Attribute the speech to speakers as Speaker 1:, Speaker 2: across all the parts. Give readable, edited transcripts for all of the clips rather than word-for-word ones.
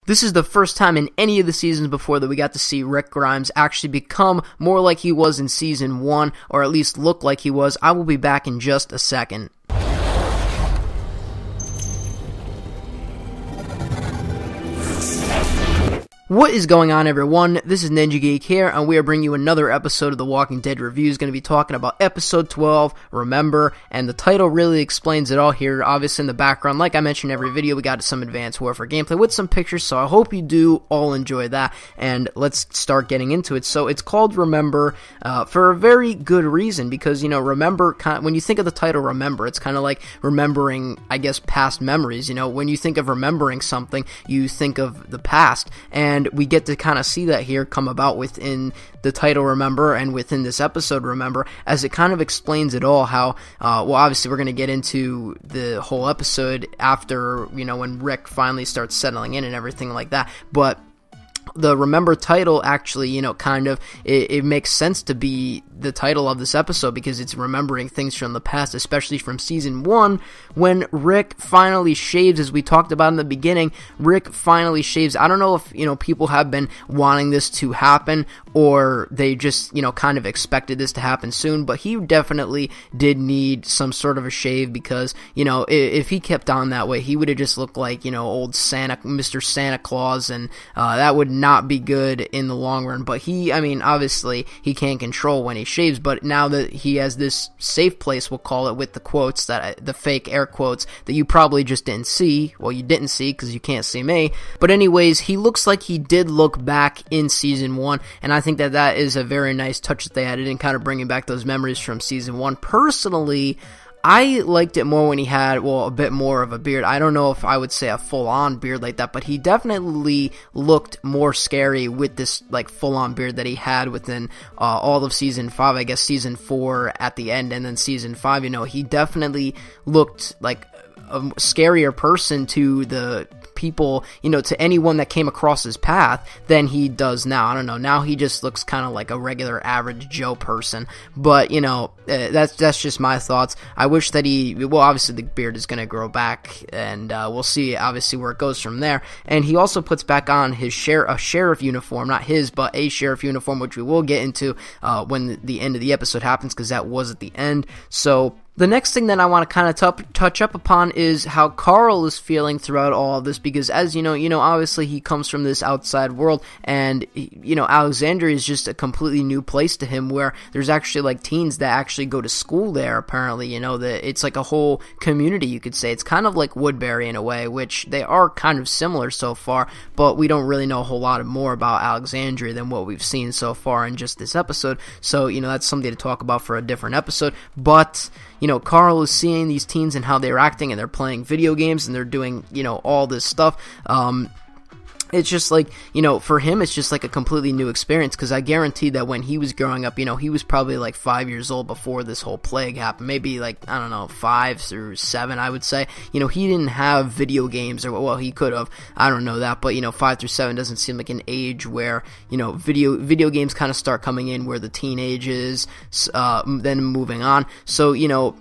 Speaker 1: This is the first time in any of the seasons before that we got to see Rick Grimes actually become more like he was in Season 1, or at least look like he was. I will be back in just a second. What is going on, everyone? This is Ninja Geek here, and we are bringing you another episode of The Walking Dead Reviews. Going to be talking about Episode 12, Remember, and the title really explains it all here. Obviously, in the background, like I mentioned in every video, we got some Advanced Warfare gameplay with some pictures, so I hope you do all enjoy that, and let's start getting into it. So, it's called Remember for a very good reason, because, you know, Remember, when you think of the title Remember, it's kind of like remembering, I guess, past memories. You know, when you think of remembering something, you think of the past, and we get to kind of see that here come about within the title Remember and within this episode Remember, as it kind of explains it all. How well, obviously we're going to get into the whole episode after, you know, when Rick finally starts settling in and everything like that, but the Remember title actually, you know, kind of, it makes sense to be the title of this episode, because it's remembering things from the past, especially from Season 1, when Rick finally shaves, as we talked about in the beginning. Rick finally shaves. I don't know if, you know, people have been wanting this to happen, or they just, you know, kind of expected this to happen soon, but he definitely did need some sort of a shave, because, you know, if he kept on that way, he would have just looked like, you know, old Mr. Santa Claus, and that would not be good in the long run. But I mean, obviously, he can't control when he shaves, but now that he has this safe place, we'll call it, with the quotes, the fake air quotes, that you probably just didn't see. Well, you didn't see, because you can't see me. But anyways, he looks like he did look back in Season 1, and I think that is a very nice touch that they added in, kind of bringing back those memories from Season 1. Personally, I liked it more when he had, well, a bit more of a beard. I don't know if I would say a full-on beard like that, but he definitely looked more scary with this, like, full-on beard that he had within all of Season 5, I guess Season 4 at the end, and then Season 5, you know, he definitely looked like a scarier person to the people, you know, to anyone that came across his path than he does now. I don't know, now he just looks kind of like a regular average Joe person, but, you know, that's just my thoughts. I wish that well, obviously the beard is going to grow back, and we'll see, obviously, where it goes from there. And he also puts back on his sheriff uniform, not his, but a sheriff uniform, which we will get into when the end of the episode happens, because that was at the end. So the next thing that I want to kind of touch up upon is how Carl is feeling throughout all of this, because, as you know, obviously he comes from this outside world, and, you know, Alexandria is just a completely new place to him, where there's actually, like, teens that actually go to school there, apparently. You know, that it's like a whole community, you could say. It's kind of like Woodbury in a way, which they are kind of similar so far, but we don't really know a whole lot more about Alexandria than what we've seen so far in just this episode, so, you know, that's something to talk about for a different episode. But, you know, Carl is seeing these teens and how they're acting, and they're playing video games, and they're doing, you know, all this stuff. It's just like, you know, for him, it's just like a completely new experience, because I guarantee that when he was growing up, you know, he was probably like 5 years old before this whole plague happened. Maybe like, I don't know, 5 through 7, I would say. You know, he didn't have video games, or, well, he could have. I don't know that, but, you know, 5 through 7 doesn't seem like an age where, you know, video games kind of start coming in, where the teenage is, then moving on. So, you know,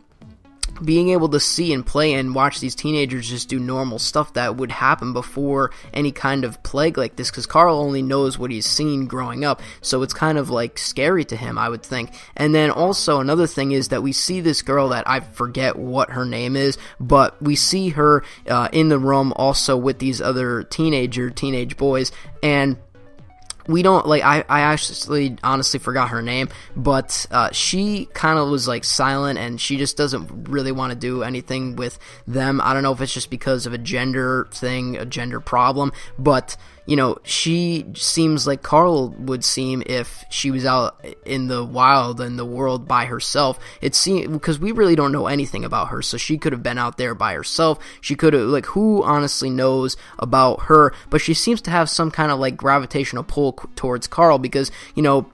Speaker 1: being able to see and play and watch these teenagers just do normal stuff that would happen before any kind of plague like this, because Carl only knows what he's seen growing up, so it's kind of like scary to him, I would think. And then also another thing is that we see this girl that I forget what her name is, but we see her in the room also with these other teenage boys, and we don't, like, I actually honestly forgot her name, but she kind of was, like, silent, and she just doesn't really want to do anything with them. I don't know if it's just because of a gender thing, a gender problem, but, you know, she seems like Carl would seem if she was out in the wild, in the world, by herself. It seems, because we really don't know anything about her, so she could have been out there by herself. She could have, like, who honestly knows about her? But she seems to have some kind of, like, gravitational pull towards Carl, because, you know,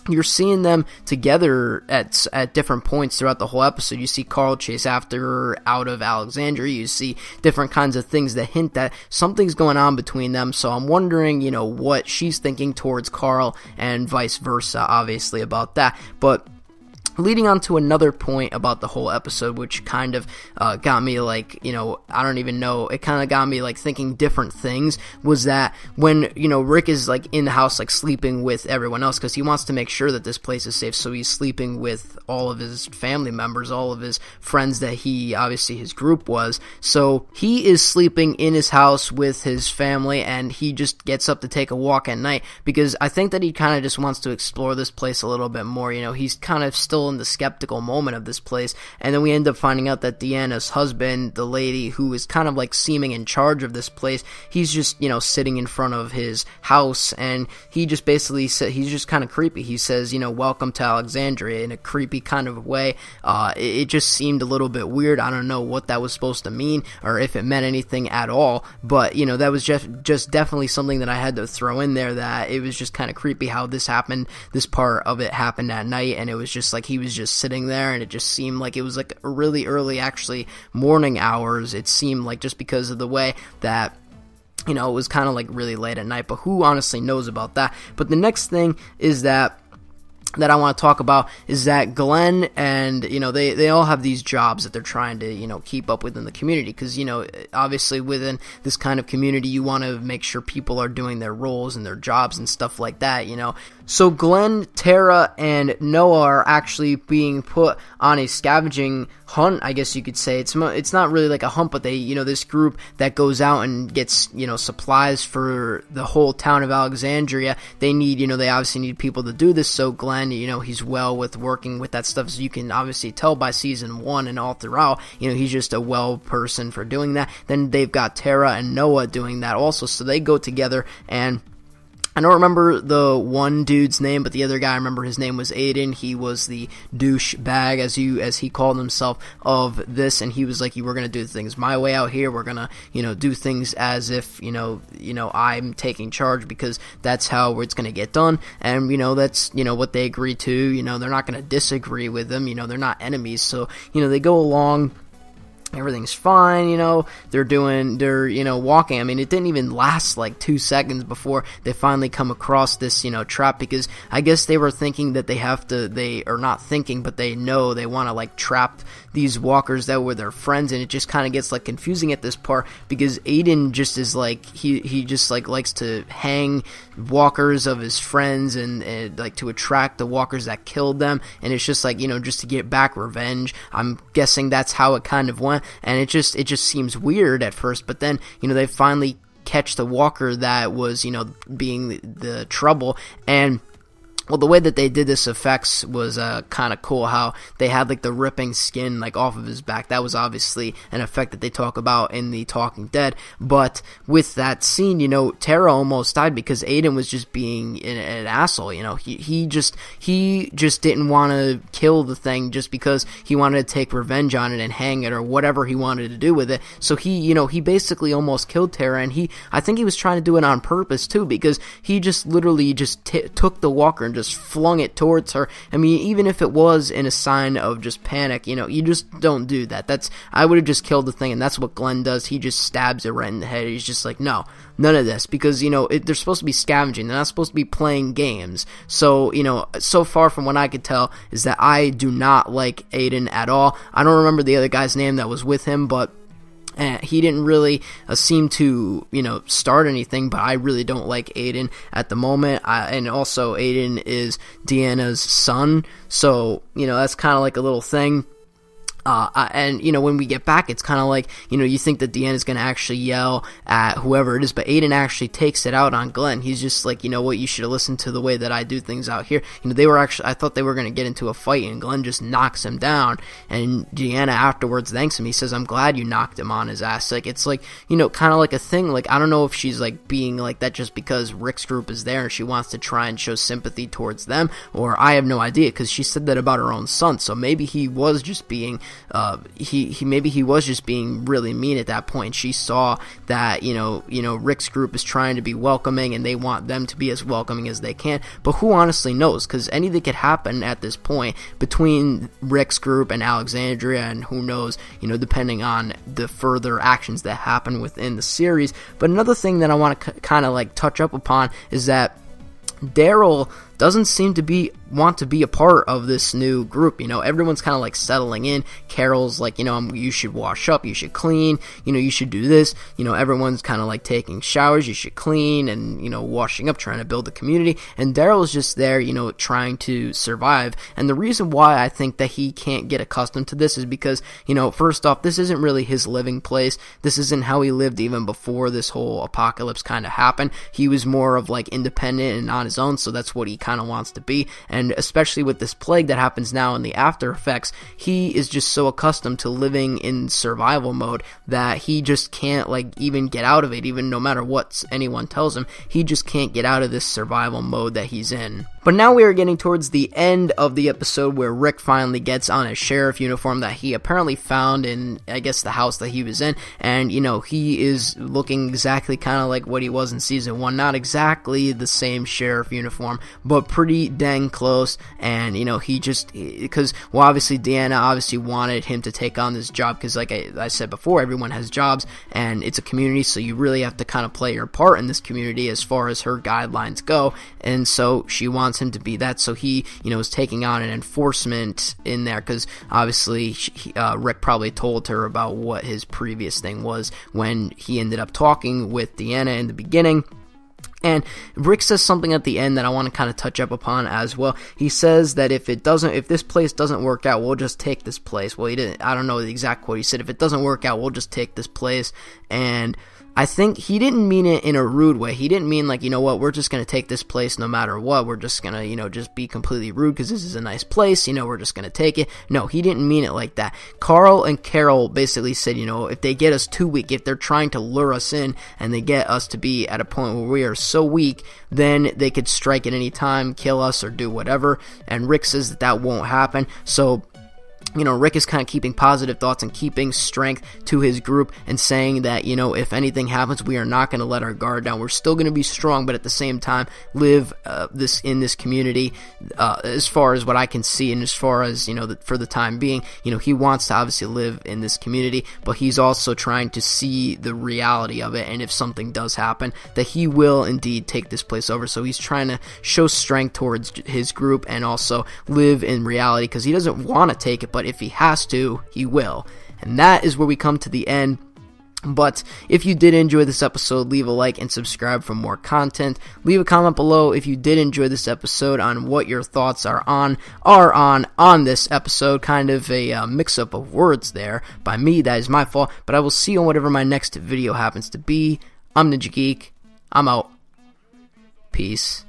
Speaker 1: you're seeing them together at different points throughout the whole episode. You see Carl chase after her out of Alexandria. You see different kinds of things that hint that something's going on between them. So I'm wondering, you know, what she's thinking towards Carl, and vice versa, obviously, about that. But leading on to another point about the whole episode, which kind of got me like, I don't even know, it kind of got me like thinking different things, was that when, Rick is like in the house, like sleeping with everyone else, because he wants to make sure that this place is safe, so he's sleeping with all of his family members, all of his friends that obviously his group was, so he is sleeping in his house with his family, and he just gets up to take a walk at night, because I think that he kind of just wants to explore this place a little bit more. He's kind of still in the skeptical moment of this place, and then we end up finding out that Deanna's husband, the lady who is kind of like seeming in charge of this place, he's just sitting in front of his house, and he just basically said, he's just kind of creepy. He says, welcome to Alexandria, in a creepy kind of way. It just seemed a little bit weird. I don't know what that was supposed to mean, or if it meant anything at all, but that was just definitely something that I had to throw in there, that it was just kind of creepy how this happened. This part of it happened at night, and it was just like he was just sitting there, and it just seemed like it was like really early, actually morning hours. It seemed like, just because of the way that it was kind of like really late at night, but who honestly knows about that. But the next thing is that I want to talk about is that Glenn and, they all have these jobs that they're trying to, keep up with in the community, because, obviously within this kind of community, you want to make sure people are doing their roles and their jobs and stuff like that, So Glenn, Tara, and Noah are actually being put on a scavenging hunt, I guess you could say. It's not really like a hunt, but they, this group that goes out and gets, supplies for the whole town of Alexandria, they need, they obviously need people to do this, so Glenn, he's well with working with that stuff, as you can obviously tell by season 1 and all throughout, he's just a well person for doing that. Then they've got Tara and Noah doing that also, so they go together, and I don't remember the one dude's name, but the other guy, I remember his name was Aiden. He was the douche bag, as he called himself, of this, and he was like, we're going to do things my way out here. We're going to, do things as if, I'm taking charge, because that's how it's going to get done. And, that's, what they agree to. They're not going to disagree with them. They're not enemies. So, they go along. Everything's fine, they're walking. I mean, it didn't even last like 2 seconds before they finally come across this, trap, because I guess they were thinking that they are not thinking, but they know they want to like trap these walkers that were their friends, and it just kind of gets like confusing at this part, because Aiden just is like, he just like likes to hang walkers of his friends and like to attract the walkers that killed them, and it's just like, just to get back revenge. I'm guessing that's how it kind of went, and it just seems weird at first, but then, they finally catch the walker that was, being the trouble, and well, the way that they did this effects was kind of cool, how they had like the ripping skin like off of his back. That was obviously an effect that they talk about in The Talking Dead, but with that scene, Tara almost died because Aiden was just being an asshole. He just didn't want to kill the thing just because he wanted to take revenge on it and hang it or whatever he wanted to do with it. So he basically almost killed Tara, and I think he was trying to do it on purpose too, because he just literally just took the walker and just flung it towards her. I mean, even if it was in a sign of just panic, you just don't do that. I would have just killed the thing, and that's what Glenn does. He just stabs it right in the head. He's just like, no, none of this, because, they're supposed to be scavenging. They're not supposed to be playing games. So, so far from what I could tell is that I do not like Aiden at all. I don't remember the other guy's name that was with him, but he didn't really seem to, start anything, but I really don't like Aiden at the moment. And also, Aiden is Deanna's son, so, that's kind of like a little thing. And, when we get back, it's kind of like, you think that Deanna's going to actually yell at whoever it is, but Aiden actually takes it out on Glenn. He's just like, what, you should have listened to the way that I do things out here. I thought they were going to get into a fight, and Glenn just knocks him down, and Deanna afterwards thanks him. He says, I'm glad you knocked him on his ass. Like, it's like, kind of like a thing. Like, I don't know if she's like being like that just because Rick's group is there and she wants to try and show sympathy towards them, or I have no idea, because she said that about her own son, so maybe he was just being maybe he was just being really mean at that point. She saw that, Rick's group is trying to be welcoming, and they want them to be as welcoming as they can, but who honestly knows, because anything could happen at this point between Rick's group and Alexandria, and who knows, depending on the further actions that happen within the series. But another thing that I want to kind of like touch up upon is that Daryl doesn't seem to want to be a part of this new group. Everyone's kind of like settling in. Carol's like, you should wash up, you should clean, you should do this. Everyone's kind of like taking showers, you should clean, and washing up, trying to build a community. And Daryl's just there, trying to survive. And the reason why I think that he can't get accustomed to this is because, first off, this isn't really his living place. This isn't how he lived even before this whole apocalypse kind of happened. He was more of like independent and on his own, so that's what he kind of wants to be. And especially with this plague that happens now in the after effects, he is just so accustomed to living in survival mode that he just can't like even get out of it. Even no matter what anyone tells him, he just can't get out of this survival mode that he's in. But now we are getting towards the end of the episode where Rick finally gets on a sheriff uniform that he apparently found in, I guess, the house that he was in. And, he is looking exactly kind of like what he was in season 1. Not exactly the same sheriff uniform, but pretty dang close. And, he just, because, well, obviously Deanna obviously wanted him to take on this job because, like I said before, everyone has jobs and it's a community, so you really have to kind of play your part in this community as far as her guidelines go. And so she wants him to be that, so he is taking on an enforcement in there because obviously Rick probably told her about what his previous thing was when he ended up talking with Deanna in the beginning. And Rick says something at the end that I want to kind of touch up upon as well. He says that if this place doesn't work out, we'll just take this place. Well, I don't know the exact quote. He said, if it doesn't work out, we'll just take this place. And I think he didn't mean it in a rude way. He didn't mean like, we're just going to take this place no matter what. We're just going to, just be completely rude because this is a nice place. We're just going to take it. No, he didn't mean it like that. Carl and Carol basically said, if they get us too weak, if they're trying to lure us in and they get us to be at a point where we are so weak, then they could strike at any time, kill us, or do whatever. And Rick says that won't happen. So Rick is kind of keeping positive thoughts and keeping strength to his group and saying that, if anything happens, we are not going to let our guard down. We're still going to be strong, but at the same time, live in this community as far as what I can see, and as far as, for the time being, he wants to obviously live in this community, but he's also trying to see the reality of it, and if something does happen, that he will indeed take this place over. So he's trying to show strength towards his group and also live in reality because he doesn't want to take it, but if he has to, he will. And that is where we come to the end. But if you did enjoy this episode, leave a like and subscribe for more content. Leave a comment below if you did enjoy this episode on what your thoughts are on this episode. Kind of a mix-up of words there by me. That is my fault. But I will see you on whatever my next video happens to be. I'm Ninja Geek. I'm out. Peace.